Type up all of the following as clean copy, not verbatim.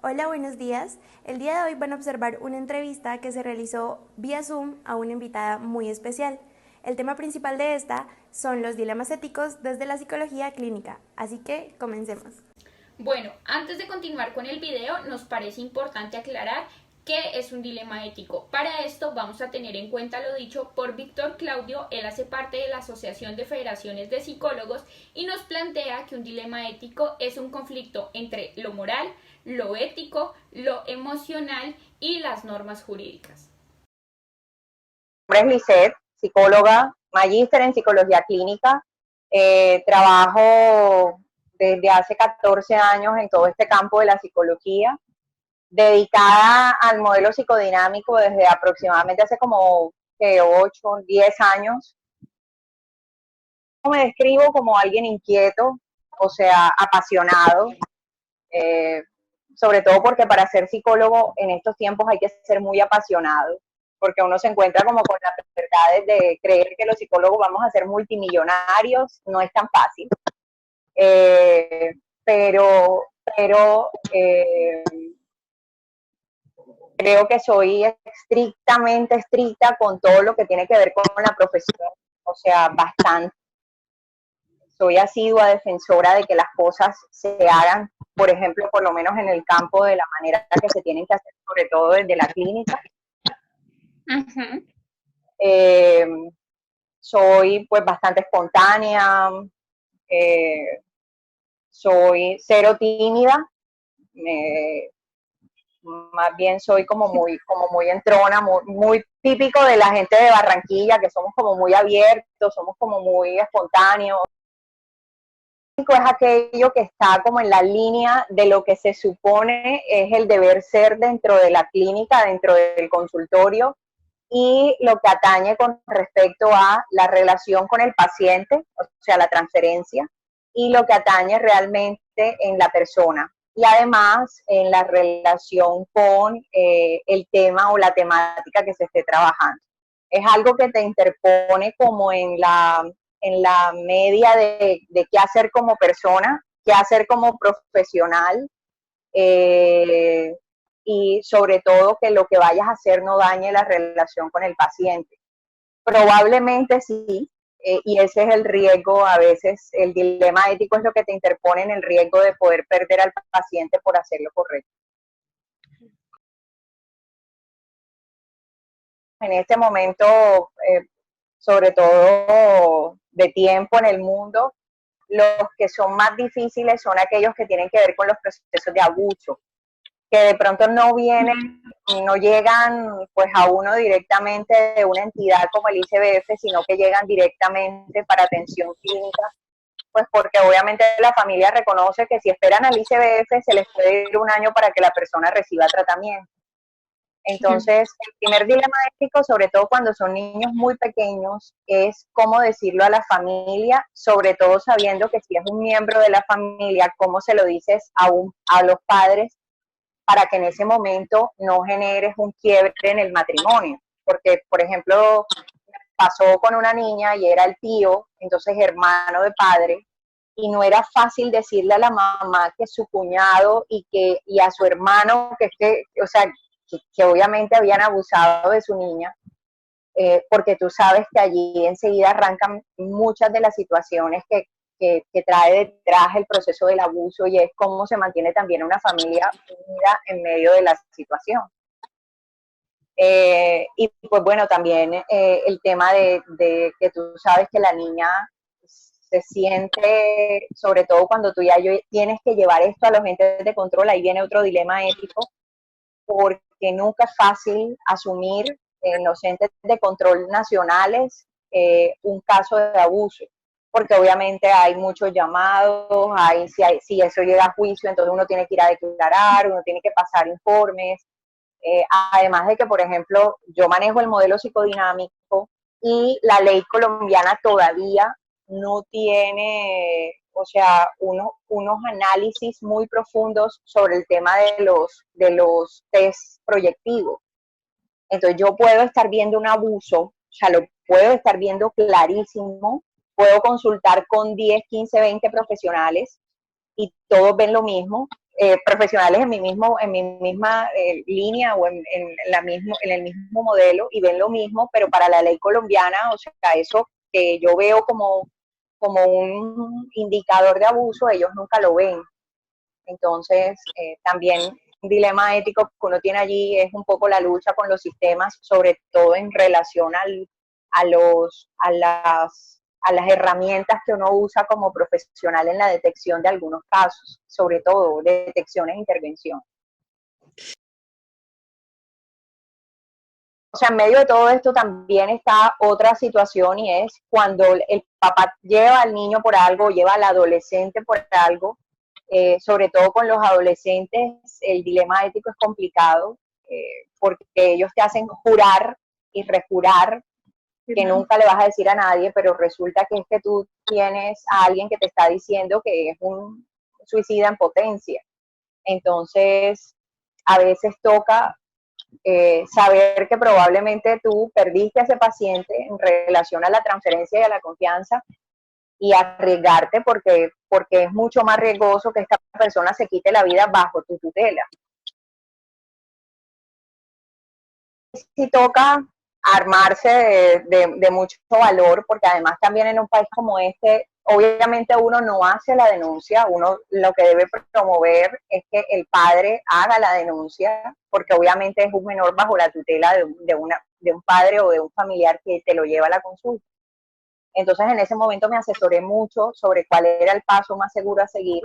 Hola, buenos días. El día de hoy van a observar una entrevista que se realizó vía Zoom a una invitada muy especial. El tema principal de esta son los dilemas éticos desde la psicología clínica, así que comencemos. Bueno, antes de continuar con el video, nos parece importante aclarar qué es un dilema ético. Para esto vamos a tener en cuenta lo dicho por Víctor Claudio. Él hace parte de la Asociación de Federaciones de Psicólogos y nos plantea que un dilema ético es un conflicto entre lo moral, lo ético, lo emocional y las normas jurídicas. Mi nombre es Lisette, psicóloga, magíster en psicología clínica. Trabajo desde hace 14 años en todo este campo de la psicología, dedicada al modelo psicodinámico desde aproximadamente hace como 8, 10 años. Me describo como alguien inquieto, o sea, apasionado, eh, sobre todo porque para ser psicólogo en estos tiempos hay que ser muy apasionado, porque uno se encuentra como con las verdades de creer que los psicólogos vamos a ser multimillonarios, no es tan fácil. Eh, pero creo que soy estrictamente estricta con todo lo que tiene que ver con la profesión, o sea, bastante. Soy asidua defensora de que las cosas se hagan, por ejemplo, por lo menos en el campo de la manera que se tienen que hacer, sobre todo desde la clínica. Ujú. Eh, Soy pues bastante espontánea, eh, soy cero tímida, eh, más bien soy como muy entrona, muy típico de la gente de Barranquilla, que somos como muy abiertos, somos como muy espontáneos. Es aquello que está como en la línea de lo que se supone es el deber ser dentro de la clínica, dentro del consultorio, y lo que atañe con respecto a la relación con el paciente, o sea, la transferencia, y lo que atañe realmente en la persona. Y además en la relación con el tema o la temática que se esté trabajando. Es algo que te interpone como en la media de qué hacer como persona, qué hacer como profesional, eh, y sobre todo que lo que vayas a hacer no dañe la relación con el paciente. Probablemente sí, y ese es el riesgo, a veces el dilema ético es lo que te interpone en el riesgo de poder perder al paciente por hacer lo correcto. En este momento, sobre todo de tiempo en el mundo, los que son más difíciles son aquellos que tienen que ver con los procesos de abuso, que de pronto no vienen, no llegan pues a uno directamente de una entidad como el ICBF, sino que llegan directamente para atención clínica, pues porque obviamente la familia reconoce que si esperan al ICBF se les puede ir un año para que la persona reciba tratamiento. Entonces, el primer dilema ético, sobre todo cuando son niños muy pequeños, es cómo decirlo a la familia, sobre todo sabiendo que si es un miembro de la familia, cómo se lo dices a los padres para que en ese momento no generes un quiebre en el matrimonio. Porque, por ejemplo, pasó con una niña y era el tío, entonces hermano de padre, y no era fácil decirle a la mamá que su cuñado y a su hermano o sea, que obviamente habían abusado de su niña, porque tú sabes que allí enseguida arrancan muchas de las situaciones que trae detrás el proceso del abuso, y es cómo se mantiene también una familia unida en medio de la situación. Y pues bueno, también el tema de que tú sabes que la niña se siente, sobre todo cuando tú tienes que llevar esto a los entes de control, ahí viene otro dilema ético, porque nunca es fácil asumir en los entes de control nacionales un caso de abuso, porque obviamente hay muchos llamados, si eso llega a juicio, entonces uno tiene que ir a declarar, uno tiene que pasar informes, además de que, por ejemplo, yo manejo el modelo psicodinámico y la ley colombiana todavía no tiene, o sea, unos análisis muy profundos sobre el tema de los test proyectivos. Entonces yo puedo estar viendo un abuso, o sea, lo puedo estar viendo clarísimo, puedo consultar con 10, 15, 20 profesionales y todos ven lo mismo, profesionales en mi misma línea o en el mismo modelo y ven lo mismo, pero para la ley colombiana, o sea, eso que yo veo como un indicador de abuso, ellos nunca lo ven. Entonces, también un dilema ético que uno tiene allí es un poco la lucha con los sistemas, sobre todo en relación a las herramientas que uno usa como profesional en la detección de algunos casos, sobre todo de detección e intervención. O sea, en medio de todo esto también está otra situación y es cuando el papá lleva al niño por algo, lleva al adolescente por algo, sobre todo con los adolescentes, el dilema ético es complicado porque ellos te hacen jurar y rejurar que nunca le vas a decir a nadie, pero resulta que es que tú tienes a alguien que te está diciendo que es un suicida en potencia. Entonces, a veces toca saber que probablemente tú perdiste a ese paciente en relación a la transferencia y a la confianza y arriesgarte porque es mucho más riesgoso que esta persona se quite la vida bajo tu tutela. Si toca armarse de mucho valor, porque además también en un país como este, obviamente uno no hace la denuncia, uno lo que debe promover es que el padre haga la denuncia, porque obviamente es un menor bajo la tutela de un padre o de un familiar que te lo lleva a la consulta. Entonces en ese momento me asesoré mucho sobre cuál era el paso más seguro a seguir,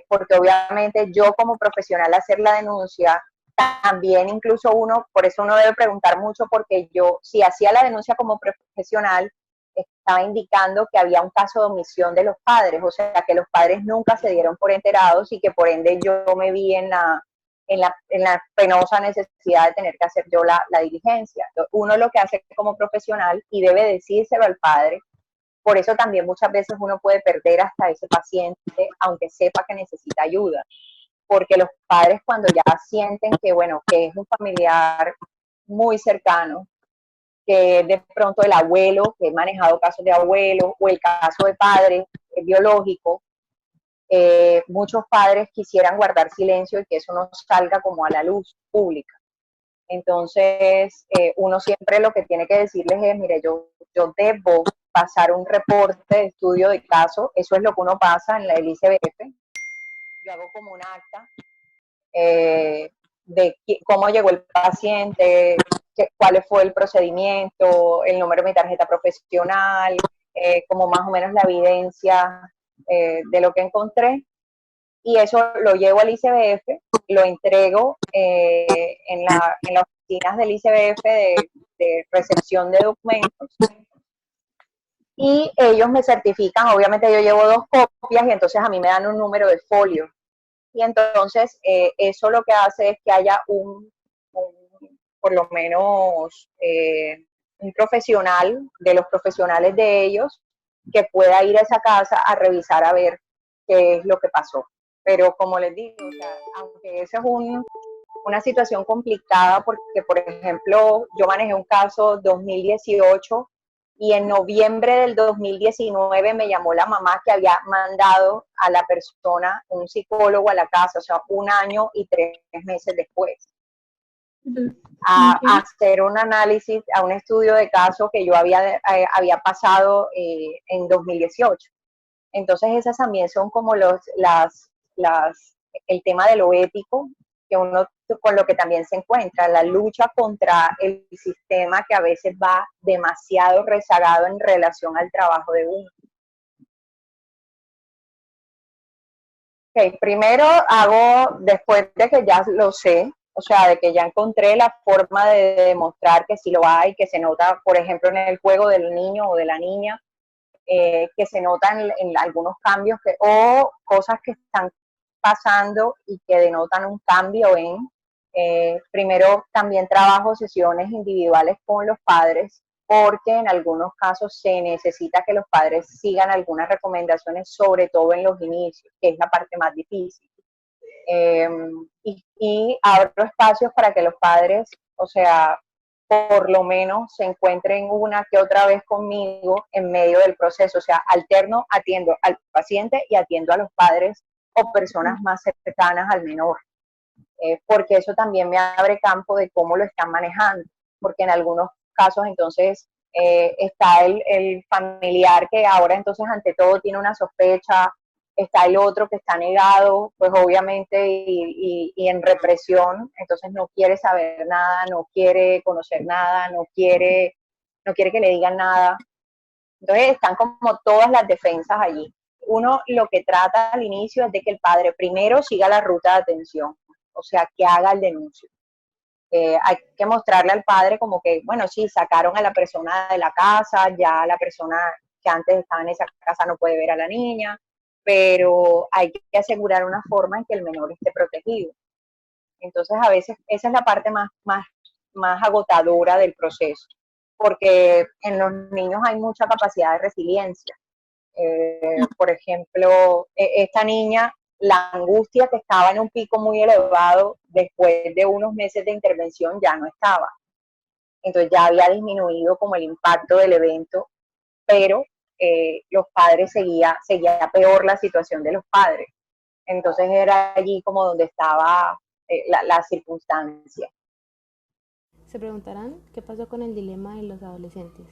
porque obviamente yo como profesional hacer la denuncia, también incluso uno, por eso uno debe preguntar mucho, porque yo si hacía la denuncia como profesional, estaba indicando que había un caso de omisión de los padres, o sea, que los padres nunca se dieron por enterados y que por ende yo me vi en la penosa necesidad de tener que hacer yo la diligencia. Uno lo que hace como profesional y debe decírselo al padre. Por eso también muchas veces uno puede perder hasta ese paciente, aunque sepa que necesita ayuda. Porque los padres cuando ya sienten que, bueno, que es un familiar muy cercano, que de pronto el abuelo, que he manejado casos de abuelo, o el caso de padre biológico, muchos padres quisieran guardar silencio y que eso no salga como a la luz pública. Entonces, uno siempre lo que tiene que decirles es, mire, yo debo pasar un reporte de estudio de caso, eso es lo que uno pasa en el ICBF, yo hago como un acta de cómo llegó el paciente, cuál fue el procedimiento, el número de mi tarjeta profesional, como más o menos la evidencia de lo que encontré, y eso lo llevo al ICBF, lo entrego en las oficinas del ICBF de recepción de documentos, y ellos me certifican, obviamente yo llevo 2 copias y entonces a mí me dan un número de folio. Y entonces eso lo que hace es que haya por lo menos un profesional, de los profesionales de ellos, que pueda ir a esa casa a revisar a ver qué es lo que pasó. Pero como les digo, o sea, aunque esa es una situación complicada, porque por ejemplo yo manejé un caso 2018 y en noviembre del 2019 me llamó la mamá que había mandado a la persona, un psicólogo a la casa, o sea, 1 año y 3 meses después, a hacer un análisis, a un estudio de caso que yo había pasado en 2018. Entonces esas también son como el tema de lo ético, que uno con lo que también se encuentra, la lucha contra el sistema que a veces va demasiado rezagado en relación al trabajo de uno. Okay, primero después de que ya lo sé, o sea, de que ya encontré la forma de demostrar que sí lo hay, que se nota, por ejemplo, en el juego del niño o de la niña, que se notan en algunos cambios o cosas que están pasando y que denotan un cambio primero también trabajo sesiones individuales con los padres, porque en algunos casos se necesita que los padres sigan algunas recomendaciones, sobre todo en los inicios, que es la parte más difícil. Y abro espacios para que los padres, o sea, por lo menos se encuentren una que otra vez conmigo en medio del proceso, o sea, alterno, atiendo al paciente y atiendo a los padres o personas más cercanas al menor, porque eso también me abre campo de cómo lo están manejando, porque en algunos casos entonces está el familiar que ahora entonces ante todo tiene una sospecha, está el otro que está negado, pues obviamente y en represión, entonces no quiere saber nada, no quiere conocer nada, no quiere que le digan nada. Entonces están como todas las defensas allí. Uno lo que trata al inicio es de que el padre primero siga la ruta de atención, o sea, que haga el denuncio. Hay que mostrarle al padre como que, bueno, sí, sacaron a la persona de la casa, ya la persona que antes estaba en esa casa no puede ver a la niña, pero hay que asegurar una forma en que el menor esté protegido. Entonces, a veces esa es la parte más agotadora del proceso, porque en los niños hay mucha capacidad de resiliencia. Por ejemplo, esta niña, la angustia que estaba en un pico muy elevado, después de unos meses de intervención ya no estaba. Entonces ya había disminuido como el impacto del evento, pero los padres seguía peor la situación de los padres. Entonces era allí como donde estaba la circunstancia. Se preguntarán qué pasó con el dilema de los adolescentes,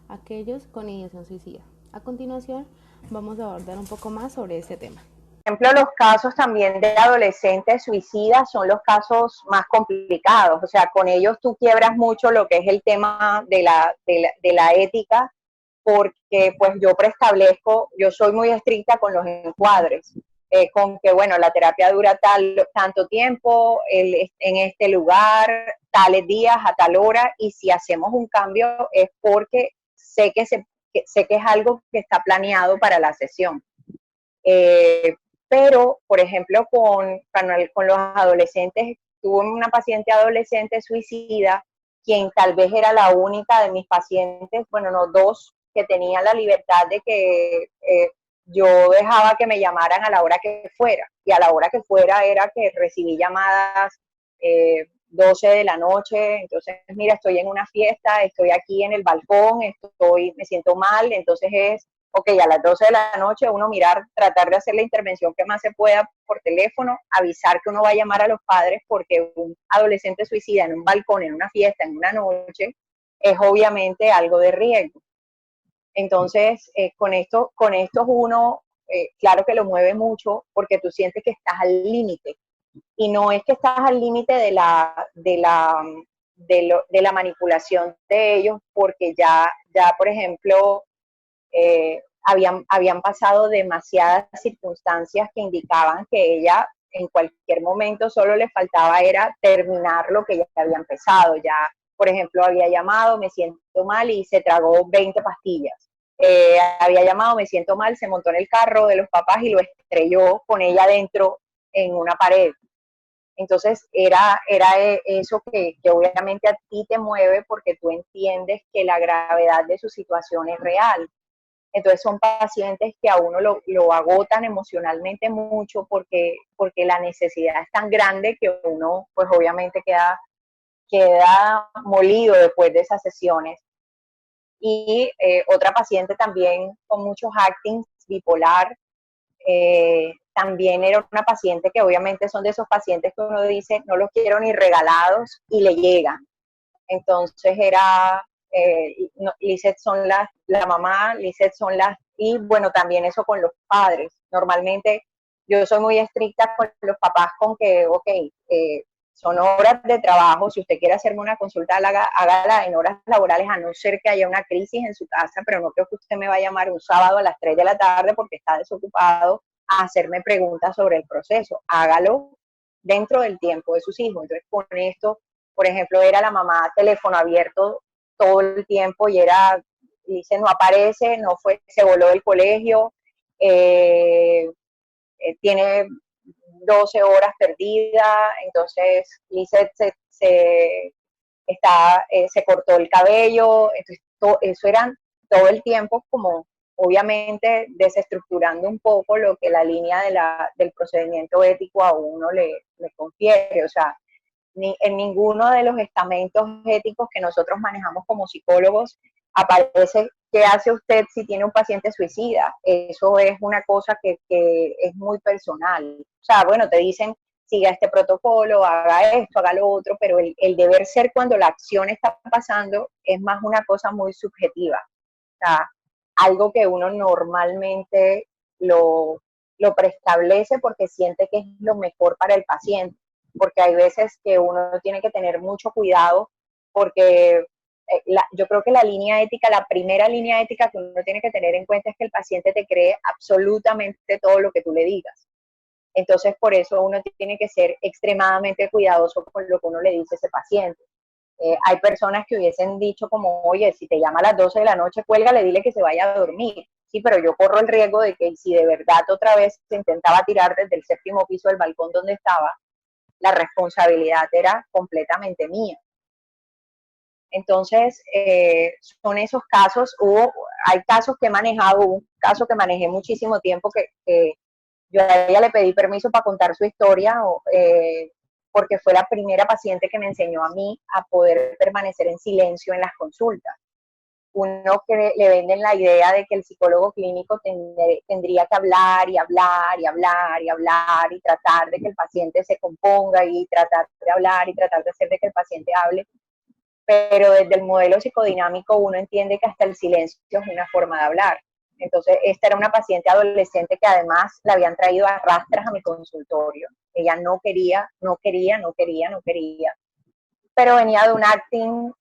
aquellos con ideación suicida. A continuación, vamos a abordar un poco más sobre este tema. Por ejemplo, los casos también de adolescentes suicidas son los casos más complicados. O sea, con ellos tú quiebras mucho lo que es el tema de la ética, porque pues yo preestablezco, yo soy muy estricta con los encuadres, con que, bueno, la terapia dura tanto tiempo, en este lugar, tales días, a tal hora, y si hacemos un cambio es porque sé que es algo que está planeado para la sesión. Pero, por ejemplo, con los adolescentes, tuve una paciente adolescente suicida, quien tal vez era la única de mis pacientes, bueno, no, dos, que tenían la libertad de que yo dejaba que me llamaran a la hora que fuera, y a la hora que fuera era que recibí llamadas 12 de la noche, entonces, mira, estoy en una fiesta, estoy aquí en el balcón, me siento mal, entonces es ok, a las 12 de la noche uno tratar de hacer la intervención que más se pueda por teléfono, avisar que uno va a llamar a los padres porque un adolescente suicida en un balcón, en una fiesta, en una noche, es obviamente algo de riesgo. Entonces, con esto uno, claro que lo mueve mucho porque tú sientes que estás al límite. Y no es que estás al límite de la manipulación de ellos, porque ya por ejemplo, habían pasado demasiadas circunstancias que indicaban que ella en cualquier momento solo le faltaba era terminar lo que ya había empezado. Ya, por ejemplo, había llamado, me siento mal y se tragó 20 pastillas. Había llamado, me siento mal, se montó en el carro de los papás y lo estrelló con ella dentro en una pared. Entonces era eso que obviamente a ti te mueve porque tú entiendes que la gravedad de su situación es real. Entonces son pacientes que a uno lo agotan emocionalmente mucho porque la necesidad es tan grande que uno pues obviamente queda molido después de esas sesiones. Y otra paciente también con muchos actings, bipolar, también era una paciente que obviamente son de esos pacientes que uno dice no los quiero ni regalados y le llegan. Entonces era Lisette son la mamá, Lisette son y bueno, también eso con los padres. Normalmente yo soy muy estricta con los papás con que, ok, son horas de trabajo, si usted quiere hacerme una consulta, hágala en horas laborales, a no ser que haya una crisis en su casa, pero no creo que usted me va a llamar un sábado a las 3 de la tarde porque está desocupado a hacerme preguntas sobre el proceso. Hágalo dentro del tiempo de sus hijos. Entonces, con esto, por ejemplo, era la mamá teléfono abierto todo el tiempo y dice, no aparece, no fue, se voló del colegio, tiene 12 horas perdidas, entonces Lizeth se cortó el cabello, entonces eso eran todo el tiempo como obviamente desestructurando un poco lo que la línea del procedimiento ético a uno le confiere, o sea, en ninguno de los estamentos éticos que nosotros manejamos como psicólogos aparece ¿qué hace usted si tiene un paciente suicida? Eso es una cosa que es muy personal. O sea, bueno, te dicen, siga este protocolo, haga esto, haga lo otro, pero el deber ser cuando la acción está pasando es más una cosa muy subjetiva. O sea, algo que uno normalmente lo preestablece porque siente que es lo mejor para el paciente, porque hay veces que uno tiene que tener mucho cuidado porque yo creo que la línea ética, la primera línea ética que uno tiene que tener en cuenta es que el paciente te cree absolutamente todo lo que tú le digas. Entonces, por eso uno tiene que ser extremadamente cuidadoso con lo que uno le dice a ese paciente. Hay personas que hubiesen dicho como, oye, si te llama a las 12 de la noche, cuélgale, dile que se vaya a dormir. Sí, pero yo corro el riesgo de que si de verdad otra vez se intentaba tirar desde el séptimo piso del balcón donde estaba, la responsabilidad era completamente mía. Entonces, son esos casos, hay casos que he manejado, un caso que manejé muchísimo tiempo que yo a ella le pedí permiso para contar su historia, porque fue la primera paciente que me enseñó a mí a poder permanecer en silencio en las consultas. Uno que le venden la idea de que el psicólogo clínico tendría que hablar y hablar y hablar y hablar y tratar de que el paciente se componga y tratar de hablar y tratar de hacer de que el paciente hable, pero desde el modelo psicodinámico uno entiende que hasta el silencio es una forma de hablar. Entonces, esta era una paciente adolescente que además la habían traído a rastras a mi consultorio. Ella no quería, pero venía de un acting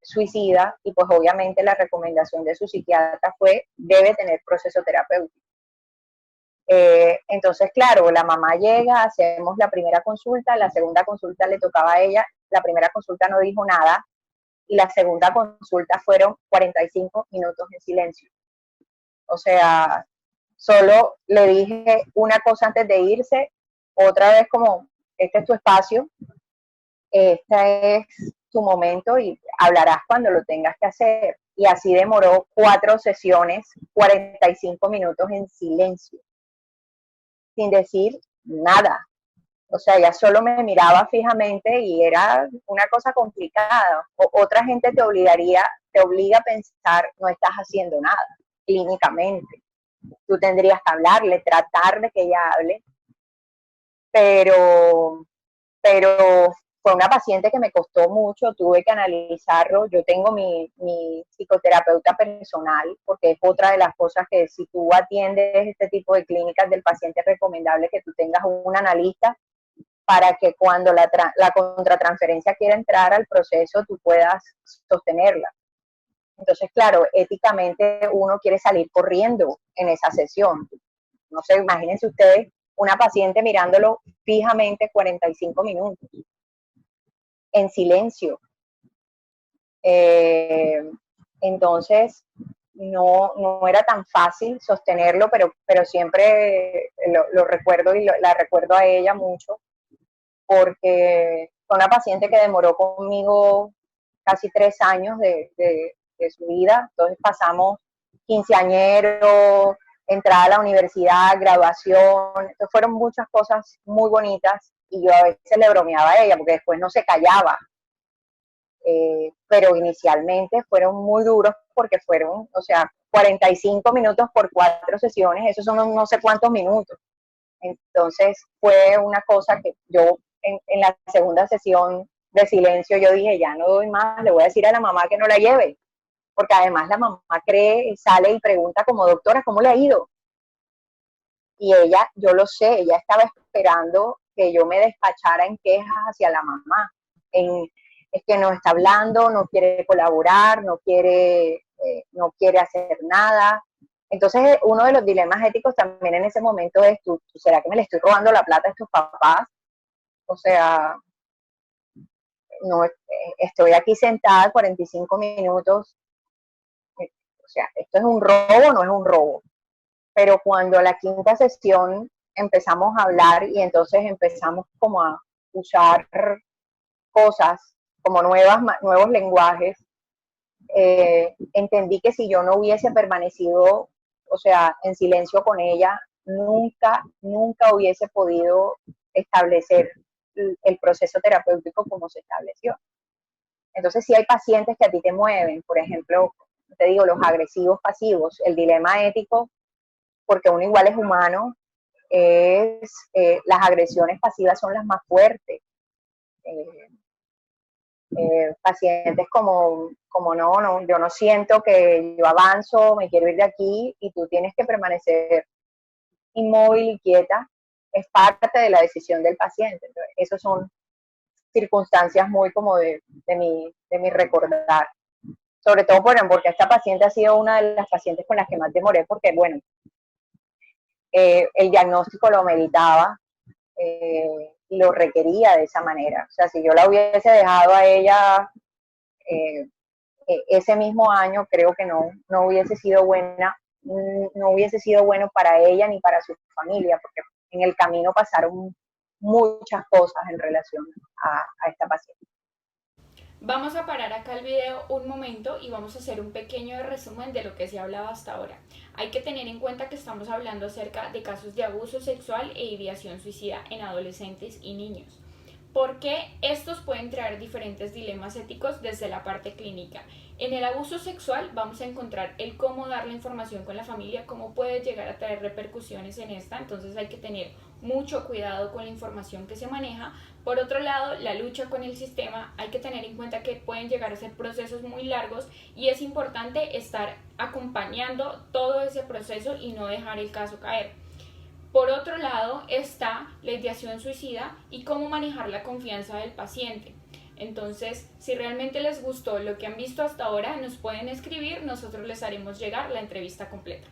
suicida y pues obviamente la recomendación de su psiquiatra fue, debe tener proceso terapéutico. Entonces, claro, la mamá llega, hacemos la primera consulta, la segunda consulta le tocaba a ella, la primera consulta no dijo nada y la segunda consulta fueron 45 minutos en silencio. O sea, solo le dije una cosa antes de irse, otra vez como, este es tu espacio, este es tu momento y hablarás cuando lo tengas que hacer. Y así demoró 4 sesiones, 45 minutos en silencio, sin decir nada. O sea, ella solo me miraba fijamente y era una cosa complicada. Otra gente te obliga a pensar, no estás haciendo nada clínicamente. Tú tendrías que hablarle, tratar de que ella hable, pero fue una paciente que me costó mucho, tuve que analizarlo. Yo tengo mi psicoterapeuta personal, porque es otra de las cosas que si tú atiendes este tipo de clínicas del paciente es recomendable que tú tengas un analista para que cuando la contratransferencia quiera entrar al proceso tú puedas sostenerla. Entonces, claro, éticamente uno quiere salir corriendo en esa sesión. No sé, imagínense ustedes una paciente mirándolo fijamente 45 minutos, en silencio. Entonces, no era tan fácil sostenerlo, pero siempre lo recuerdo y la recuerdo a ella mucho, porque fue una paciente que demoró conmigo casi 3 años de su vida. Entonces pasamos quinceañero, entrada a la universidad, graduación. Entonces fueron muchas cosas muy bonitas y yo a veces le bromeaba a ella porque después no se callaba. Pero inicialmente fueron muy duros porque fueron, o sea, 45 minutos por 4 sesiones, esos son no sé cuántos minutos. Entonces fue una cosa que yo en la segunda sesión de silencio yo dije, ya no doy más, le voy a decir a la mamá que no la lleve, porque además la mamá cree, sale y pregunta como, doctora, ¿cómo le ha ido? Y ella, yo lo sé, ella estaba esperando que yo me despachara en quejas hacia la mamá, es que no está hablando, no quiere colaborar, no quiere hacer nada. Entonces, uno de los dilemas éticos también en ese momento es, ¿será que me le estoy robando la plata a estos papás? O sea, no, estoy aquí sentada 45 minutos, o sea, ¿esto es un robo o no es un robo? Pero cuando la quinta sesión empezamos a hablar y entonces empezamos como a usar cosas, como nuevos lenguajes, entendí que si yo no hubiese permanecido, o sea, en silencio con ella, nunca hubiese podido establecer el proceso terapéutico como se estableció. Entonces, sí hay pacientes que a ti te mueven, por ejemplo, te digo, los agresivos pasivos. El dilema ético, porque uno igual es humano, es las agresiones pasivas son las más fuertes. Pacientes como no, yo no siento que yo avanzo, me quiero ir de aquí y tú tienes que permanecer inmóvil y quieta, es parte de la decisión del paciente. Entonces, esas son circunstancias muy como de mi recordar. Sobre todo porque esta paciente ha sido una de las pacientes con las que más demoré, porque bueno, el diagnóstico lo meditaba y lo requería de esa manera. O sea, si yo la hubiese dejado a ella ese mismo año, creo que no hubiese sido buena, no hubiese sido bueno para ella ni para su familia, porque en el camino pasaron muchas cosas en relación a esta paciente. Vamos a parar acá el video un momento y vamos a hacer un pequeño resumen de lo que se ha hablado hasta ahora. Hay que tener en cuenta que estamos hablando acerca de casos de abuso sexual e ideación suicida en adolescentes y niños. ¿Por qué estos pueden traer diferentes dilemas éticos desde la parte clínica? En el abuso sexual vamos a encontrar el cómo dar la información con la familia, cómo puede llegar a traer repercusiones en esta, entonces hay que tener mucho cuidado con la información que se maneja. Por otro lado, la lucha con el sistema, hay que tener en cuenta que pueden llegar a ser procesos muy largos y es importante estar acompañando todo ese proceso y no dejar el caso caer. Por otro lado está la ideación suicida y cómo manejar la confianza del paciente. Entonces, si realmente les gustó lo que han visto hasta ahora, nos pueden escribir, nosotros les haremos llegar la entrevista completa.